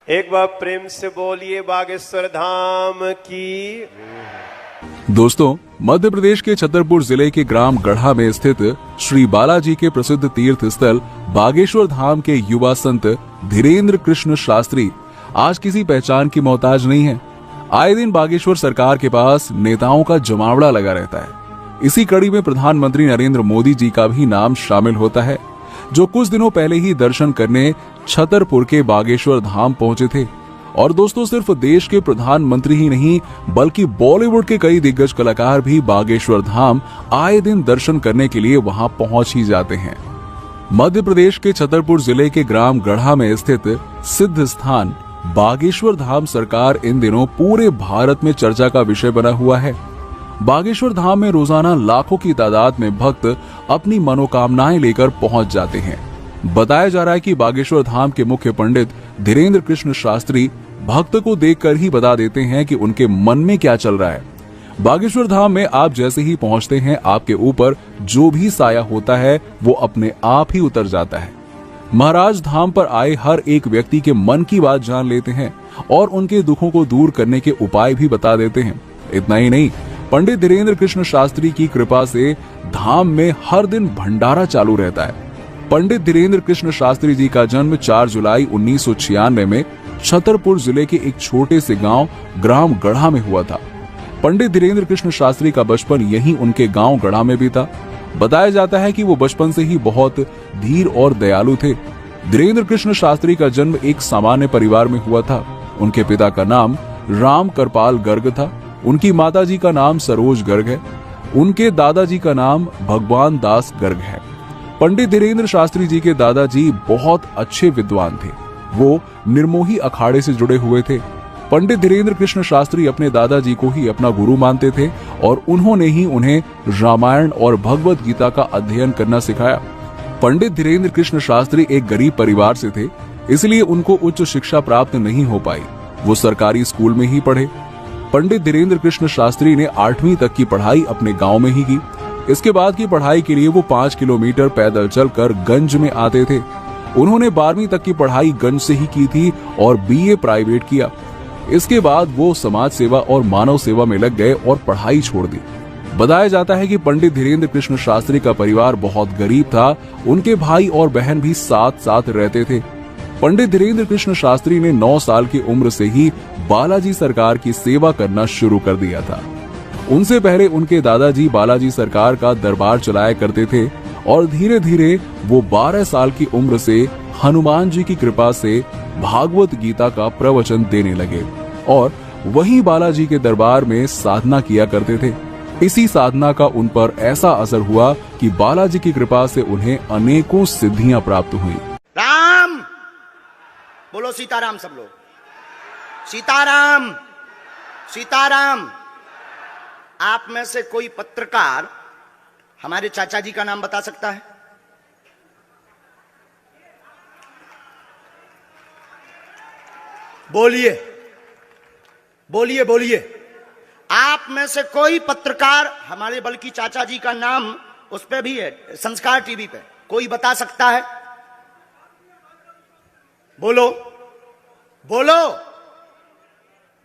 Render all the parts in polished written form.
एक बार प्रेम से बोलिए बागेश्वर धाम की। दोस्तों, मध्य प्रदेश के छतरपुर जिले के ग्राम गढ़ा में स्थित श्री बालाजी के प्रसिद्ध तीर्थ स्थल बागेश्वर धाम के युवा संत धीरेन्द्र कृष्ण शास्त्री आज किसी पहचान की मोहताज नहीं है। आए दिन बागेश्वर सरकार के पास नेताओं का जमावड़ा लगा रहता है। इसी कड़ी में प्रधानमंत्री नरेंद्र मोदी जी का भी नाम शामिल होता है, जो कुछ दिनों पहले ही दर्शन करने छतरपुर के बागेश्वर धाम पहुंचे थे। और दोस्तों, सिर्फ देश के प्रधानमंत्री ही नहीं बल्कि बॉलीवुड के कई दिग्गज कलाकार भी बागेश्वर धाम आए दिन दर्शन करने के लिए वहां पहुंच ही जाते हैं। मध्य प्रदेश के छतरपुर जिले के ग्राम गढ़ा में स्थित सिद्ध स्थान बागेश्वर धाम सरकार इन दिनों पूरे भारत में चर्चा का विषय बना हुआ है। बागेश्वर धाम में रोजाना लाखों की तादाद में भक्त अपनी मनोकामनाएं लेकर पहुंच जाते हैं। बताया जा रहा है कि बागेश्वर धाम के मुख्य पंडित धीरेन्द्र कृष्ण शास्त्री भक्त को देखकर ही बता देते हैं कि उनके मन में क्या चल रहा है। बागेश्वर धाम में आप जैसे ही पहुंचते हैं, आपके ऊपर जो भी साया होता है वो अपने आप ही उतर जाता है। महाराज धाम पर आए हर एक व्यक्ति के मन की बात जान लेते हैं और उनके दुखों को दूर करने के उपाय भी बता देते हैं। इतना ही नहीं, पंडित धीरेन्द्र कृष्ण शास्त्री की कृपा से धाम में हर दिन भंडारा चालू रहता है। पंडित धीरेन्द्र कृष्ण शास्त्री जी का जन्म 4 जुलाई 1996 में छतरपुर जिले के एक छोटे से गांव ग्राम गढ़ा में हुआ था। पंडित धीरेन्द्र कृष्ण शास्त्री का बचपन यहीं उनके गांव गढ़ा में भी था। बताया जाता है कि वो बचपन से ही बहुत धीर और दयालु थे। धीरेन्द्र कृष्ण शास्त्री का जन्म एक सामान्य परिवार में हुआ था। उनके पिता का नाम राम करपाल गर्ग था। उनकी माताजी का नाम सरोज गर्ग है। उनके दादाजी का नाम भगवान दास गर्ग है। पंडित धीरेन्द्र शास्त्री जी के दादाजी बहुत अच्छे विद्वान थे। वो निर्मोही अखाड़े से जुड़े हुए थे। पंडित धीरेन्द्र कृष्ण शास्त्री अपने दादाजी को ही अपना गुरु मानते थे और उन्होंने ही उन्हें रामायण और भगवत गीता का अध्ययन करना सिखाया। पंडित धीरेन्द्र कृष्ण शास्त्री एक गरीब परिवार से थे, इसलिए उनको उच्च शिक्षा प्राप्त नहीं हो पाई। वो सरकारी स्कूल में ही पढ़े। पंडित धीरेन्द्र कृष्ण शास्त्री ने 8वीं तक की पढ़ाई अपने गांव में ही की। इसके बाद की पढ़ाई के लिए वो 5 किलोमीटर पैदल चलकर गंज में आते थे। उन्होंने 12वीं तक की पढ़ाई गंज से ही की थी और बीए प्राइवेट किया। इसके बाद वो समाज सेवा और मानव सेवा में लग गए और पढ़ाई छोड़ दी। बताया जाता है कि पंडित धीरेन्द्र कृष्ण शास्त्री का परिवार बहुत गरीब था। उनके भाई और बहन भी साथ साथ रहते थे। पंडित धीरेन्द्र कृष्ण शास्त्री ने 9 साल की उम्र से ही बालाजी सरकार की सेवा करना शुरू कर दिया था। उनसे पहले उनके दादाजी बालाजी सरकार का दरबार चलाया करते थे और धीरे धीरे वो 12 साल की उम्र से हनुमान जी की कृपा से भागवत गीता का प्रवचन देने लगे और वहीं बालाजी के दरबार में साधना किया करते थे। इसी साधना का उन पर ऐसा असर हुआ कि बालाजी की कृपा से उन्हें अनेकों सिद्धियां प्राप्त हुई। राम बोलो, सीताराम सब लोग, सीताराम सीताराम। आप में से कोई पत्रकार हमारे चाचा जी का नाम बता सकता है? बोलिए बोलिए बोलिए। आप में से कोई पत्रकार हमारे बल्कि चाचा जी का नाम उस पे भी है, संस्कार टीवी पे, कोई बता सकता है? बोलो बोलो,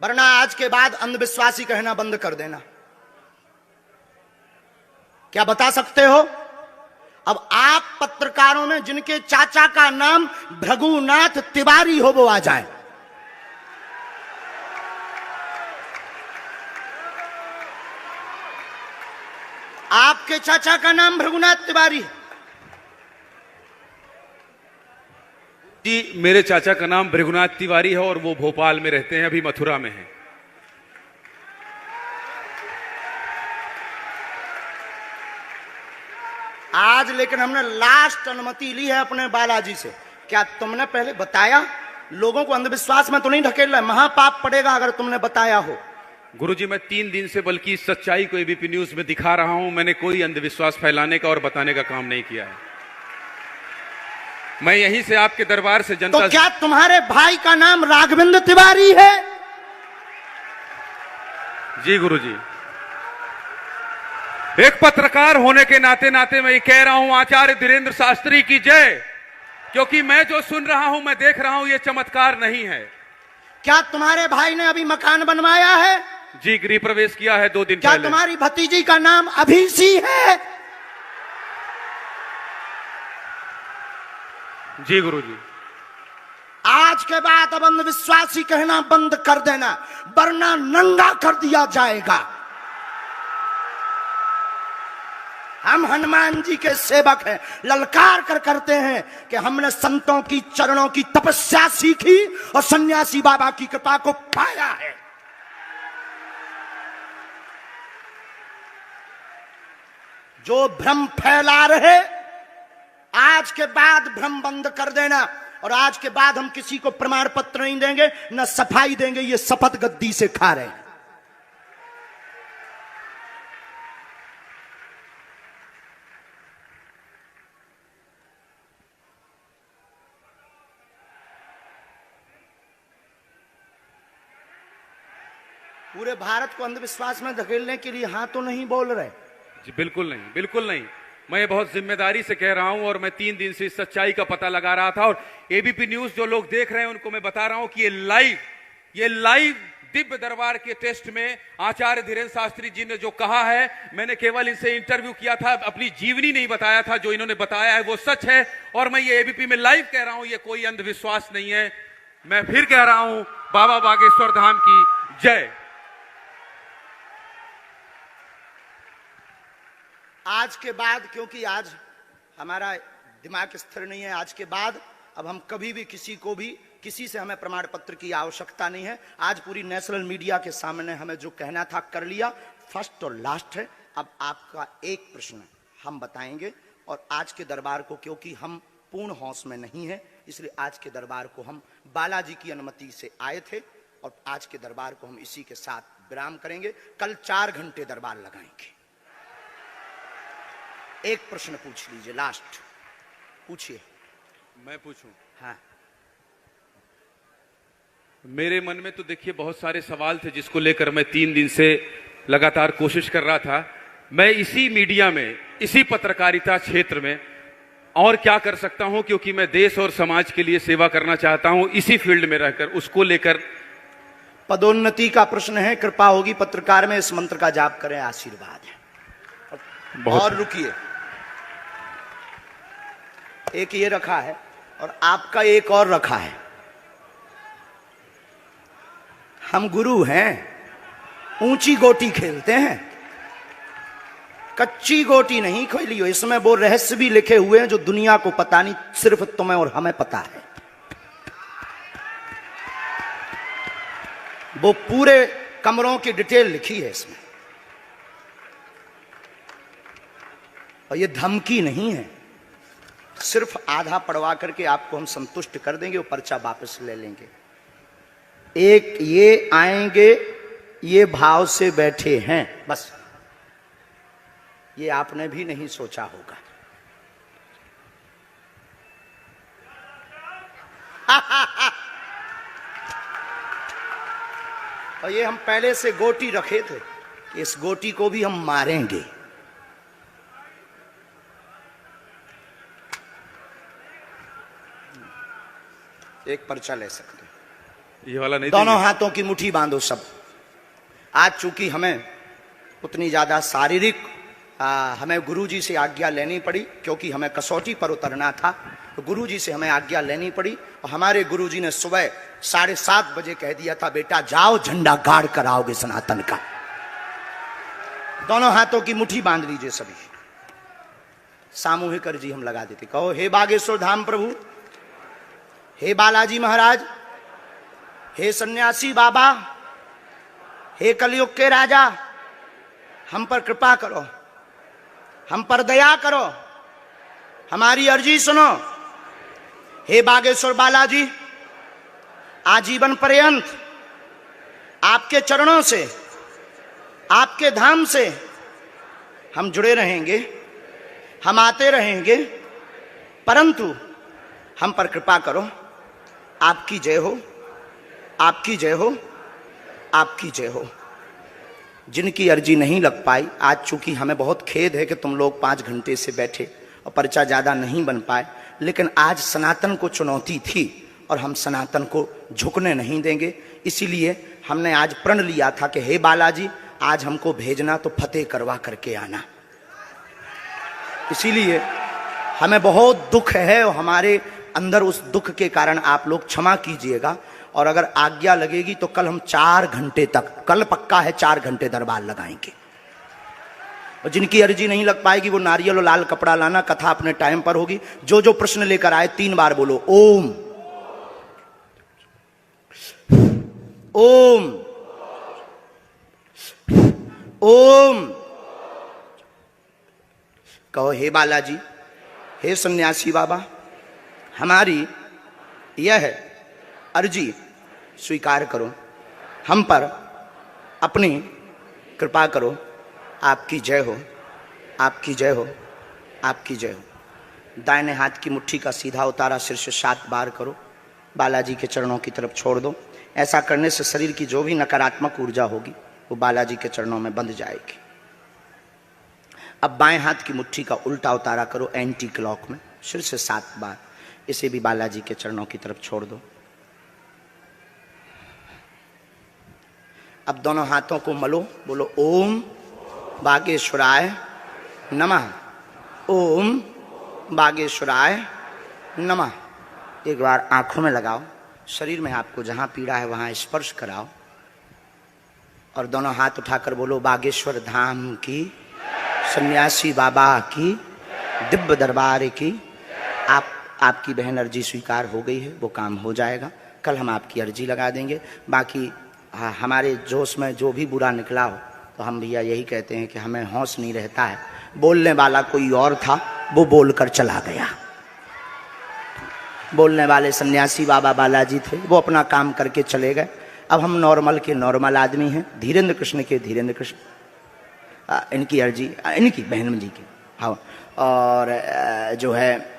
वरना आज के बाद अंधविश्वासी कहना बंद कर देना। क्या बता सकते हो? अब आप पत्रकारों में जिनके चाचा का नाम भृगुनाथ तिवारी हो वो आ जाए। आपके चाचा का नाम भृगुनाथ तिवारी है? जी, मेरे चाचा का नाम भृगुनाथ तिवारी है और वो भोपाल में रहते हैं, अभी मथुरा में हैं। आज लेकिन हमने लास्ट अनुमति ली है अपने बालाजी से। क्या तुमने पहले बताया? लोगों को अंधविश्वास में तो नहीं ढकेल रहा है, महापाप पड़ेगा अगर तुमने बताया हो। गुरुजी, मैं 3 दिन से बल्कि सच्चाई को एबीपी न्यूज में दिखा रहा हूं। मैंने कोई अंधविश्वास फैलाने का और बताने का काम नहीं किया है। मैं यहीं से आपके दरबार से जनता तो क्या तुम्हारे भाई का नाम राघवेंद्र तिवारी है? जी गुरुजी, एक पत्रकार होने के नाते मैं ये कह रहा हूं, आचार्य धीरेन्द्र शास्त्री की जय। क्योंकि मैं जो सुन रहा हूं, मैं देख रहा हूं, ये चमत्कार नहीं है। क्या तुम्हारे भाई ने अभी मकान बनवाया है? जी, गृह प्रवेश किया है 2 दिन क्या पहले। तुम्हारी भतीजी का नाम अभिसी है? जी गुरुजी। आज के बाद अब अंधविश्वासी कहना बंद कर देना, वरना नंगा कर दिया जाएगा। हम हनुमान जी के सेवक हैं, ललकार कर करते हैं कि हमने संतों की चरणों की तपस्या सीखी और सन्यासी बाबा की कृपा को पाया है। जो भ्रम फैला रहे, आज के बाद भ्रम बंद कर देना। और आज के बाद हम किसी को प्रमाण पत्र नहीं देंगे, न सफाई देंगे, ये शपथ गद्दी से खा रहे हैं। पूरे भारत को अंधविश्वास में धकेलने के लिए हाँ तो नहीं बोल रहे। जी बिल्कुल नहीं, बिल्कुल नहीं। मैं बहुत जिम्मेदारी से कह रहा हूं और मैं 3 दिन से इस सच्चाई का पता लगा रहा था। और एबीपी न्यूज जो लोग देख रहे हैं उनको मैं बता रहा हूं कि ये लाइव दिव्य दरबार के टेस्ट में आचार्य धीरेन्द्र शास्त्री जी ने जो कहा है, मैंने केवल इनसे इंटरव्यू किया था, अपनी जीवनी नहीं बताया था। जो इन्होंने बताया है वो सच है और मैं ये एबीपी में लाइव कह रहा हूं, ये कोई अंधविश्वास नहीं है। मैं फिर कह रहा हूं, बाबा बागेश्वर धाम की जय। आज के बाद, क्योंकि आज हमारा दिमाग स्थिर नहीं है, आज के बाद अब हम कभी भी किसी से हमें प्रमाण पत्र की आवश्यकता नहीं है। आज पूरी नेशनल मीडिया के सामने हमें जो कहना था कर लिया, फर्स्ट और लास्ट है। अब आपका एक प्रश्न हम बताएंगे और आज के दरबार को, क्योंकि हम पूर्ण होश में नहीं है, इसलिए आज के दरबार को हम बालाजी की अनुमति से आए थे और आज के दरबार को हम इसी के साथ विराम करेंगे। कल 4 घंटे दरबार लगाएंगे। एक प्रश्न पूछ लीजिए, लास्ट पूछिए। मैं पूछूं? हाँ। मेरे मन में तो देखिए बहुत सारे सवाल थे जिसको लेकर मैं 3 दिन से लगातार कोशिश कर रहा था। मैं इसी मीडिया में, इसी पत्रकारिता क्षेत्र में और क्या कर सकता हूं, क्योंकि मैं देश और समाज के लिए सेवा करना चाहता हूं, इसी फील्ड में रहकर उसको लेकर। पदोन्नति का प्रश्न है, कृपा होगी पत्रकार में, इस मंत्र का जाप करें, आशीर्वाद है। और रुकिए, एक ये रखा है और आपका एक और रखा है। हम गुरु हैं, ऊंची गोटी खेलते हैं, कच्ची गोटी नहीं खेली हो। इसमें वो रहस्य भी लिखे हुए हैं जो दुनिया को पता नहीं, सिर्फ तुम्हें और हमें पता है। वो पूरे कमरों की डिटेल लिखी है इसमें। और ये धमकी नहीं है, सिर्फ आधा पढ़वा करके आपको हम संतुष्ट कर देंगे और पर्चा वापस ले लेंगे। एक ये आएंगे, ये भाव से बैठे हैं, बस ये आपने भी नहीं सोचा होगा। और ये हम पहले से गोटी रखे थे कि इस गोटी को भी हम मारेंगे। एक पर्चा ले सकते हैं, ये वाला नहीं। दोनों हाथों की मुट्ठी बांधो सब। आज चूंकि हमें उतनी ज्यादा शारीरिक हमें गुरुजी से आज्ञा लेनी पड़ी, क्योंकि हमें कसौटी पर उतरना था, तो गुरुजी से हमें आज्ञा लेनी पड़ी। और हमारे गुरुजी ने सुबह 7:30 बजे कह दिया था, बेटा जाओ झंडा गाड़ कर आओगे सनातन का। दोनों हाथों की मुट्ठी बांध लीजिए सभी, सामूहिक अर्जी हम लगा देते। कहो, हे बागेश्वर धाम प्रभु, हे बालाजी महाराज, हे सन्यासी बाबा, हे कलयुग के राजा, हम पर कृपा करो, हम पर दया करो, हमारी अर्जी सुनो। हे बागेश्वर बालाजी, आजीवन पर्यंत आपके चरणों से, आपके धाम से हम जुड़े रहेंगे, हम आते रहेंगे, परंतु हम पर कृपा करो। आपकी जय हो, आपकी जय हो, आपकी जय हो। जिनकी अर्जी नहीं लग पाई, आज चूंकि हमें बहुत खेद है कि तुम लोग 5 घंटे से बैठे और पर्चा ज्यादा नहीं बन पाए, लेकिन आज सनातन को चुनौती थी और हम सनातन को झुकने नहीं देंगे। इसीलिए हमने आज प्रण लिया था कि हे बालाजी, आज हमको भेजना तो फतेह करवा करके आना। इसीलिए हमें बहुत दुख है और हमारे अंदर उस दुख के कारण आप लोग क्षमा कीजिएगा। और अगर आज्ञा लगेगी तो कल हम 4 घंटे तक, कल पक्का है 4 घंटे दरबार लगाएंगे। और जिनकी अर्जी नहीं लग पाएगी वो नारियल और लाल कपड़ा लाना, कथा अपने टाइम पर होगी। जो जो प्रश्न लेकर आए 3 बार बोलो ओम ओम ओम। कहो हे बालाजी, हे सन्यासी बाबा, हमारी यह अर्जी स्वीकार करो, हम पर अपनी कृपा करो। आपकी जय हो, आपकी जय हो, आपकी जय हो। दाहिने हाथ की मुट्ठी का सीधा उतारा शीर्ष 7 बार करो, बालाजी के चरणों की तरफ छोड़ दो। ऐसा करने से शरीर की जो भी नकारात्मक ऊर्जा होगी वो बालाजी के चरणों में बंध जाएगी। अब बाएं हाथ की मुट्ठी का उल्टा उतारा करो एंटी क्लॉक में, शीर्ष 7 बार। इसे भी बालाजी के चरणों की तरफ छोड़ दो। अब दोनों हाथों को मलो, बोलो ओम बागेश्वराय नमः, ओम बागेश्वराय नमः। एक बार आंखों में लगाओ, शरीर में आपको जहां पीड़ा है वहां स्पर्श कराओ और दोनों हाथ उठाकर बोलो बागेश्वर धाम की, सन्यासी बाबा की, दिव्य दरबार की। आपकी बहन अर्जी स्वीकार हो गई है, वो काम हो जाएगा। कल हम आपकी अर्जी लगा देंगे। बाकी हमारे जोश में जो भी बुरा निकला हो तो हम भैया यही कहते हैं कि हमें होश नहीं रहता है। बोलने वाला कोई और था, वो बोलकर चला गया। बोलने वाले सन्यासी बाबा बालाजी थे, वो अपना काम करके चले गए। अब हम नॉर्मल के नॉर्मल आदमी हैं, धीरेन्द्र कृष्ण के धीरेन्द्र कृष्ण। इनकी अर्जी, इनकी बहन जी की, हाँ। और जो है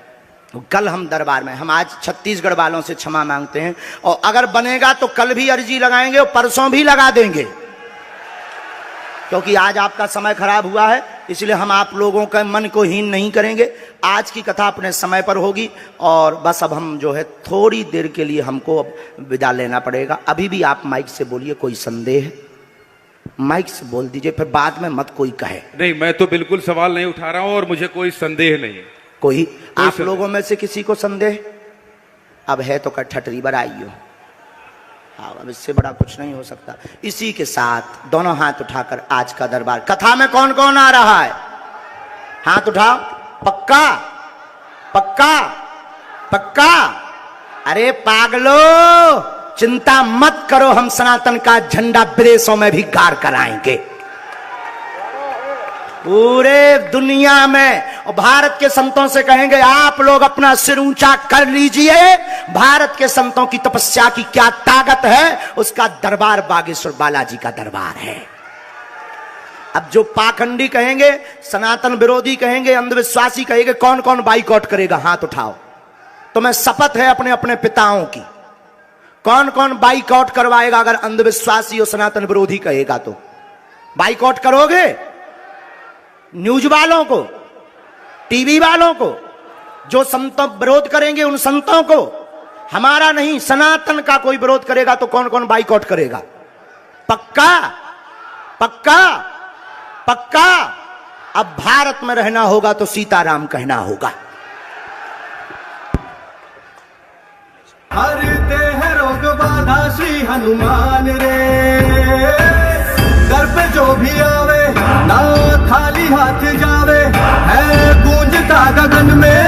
कल हम दरबार में, हम आज छत्तीसगढ़ वालों से क्षमा मांगते हैं और अगर बनेगा तो कल भी अर्जी लगाएंगे और परसों भी लगा देंगे, क्योंकि आज आपका समय खराब हुआ है। इसलिए हम आप लोगों के मन को हीन नहीं करेंगे। आज की कथा अपने समय पर होगी और बस अब हम जो है थोड़ी देर के लिए हमको अब विदा लेना पड़ेगा। अभी भी आप माइक से बोलिए, कोई संदेह है माइक से बोल दीजिए, फिर बाद में मत कोई कहे। नहीं, मैं तो बिल्कुल सवाल नहीं उठा रहा हूं और मुझे कोई संदेह नहीं है। कोई आप लोगों में से किसी को संदेह अब है तो ठटरी बराइयो। हाँ, अब इससे बड़ा कुछ नहीं हो सकता। इसी के साथ दोनों हाथ उठाकर आज का दरबार, कथा में कौन कौन आ रहा है हाथ उठाओ। पक्का पक्का पक्का। अरे पागलो, चिंता मत करो, हम सनातन का झंडा विदेशों में भी गाड़ कर आएंगे, पूरे दुनिया में। और भारत के संतों से कहेंगे आप लोग अपना सिर ऊंचा कर लीजिए, भारत के संतों की तपस्या की क्या ताकत है, उसका दरबार बागेश्वर बालाजी का दरबार है। अब जो पाखंडी कहेंगे, सनातन विरोधी कहेंगे, अंधविश्वासी कहेंगे, कौन कौन बाइकआउट करेगा हाथ उठाओ। तो मैं शपथ है अपने अपने पिताओं की, कौन कौन बाइकआउट करवाएगा अगर अंधविश्वासी और सनातन विरोधी कहेगा तो? बाइकआउट करोगे? न्यूज वालों को, टीवी वालों को, जो संतों विरोध करेंगे उन संतों को, हमारा नहीं सनातन का कोई विरोध करेगा तो कौन कौन बाइकआउट करेगा? पक्का पक्का पक्का। अब भारत में रहना होगा तो सीताराम कहना होगा। हरते हैं रोग बाधा श्री हनुमान रे, दर पे जो भी आवे ना खाली हाथ जावे, है गूंजता गगन में।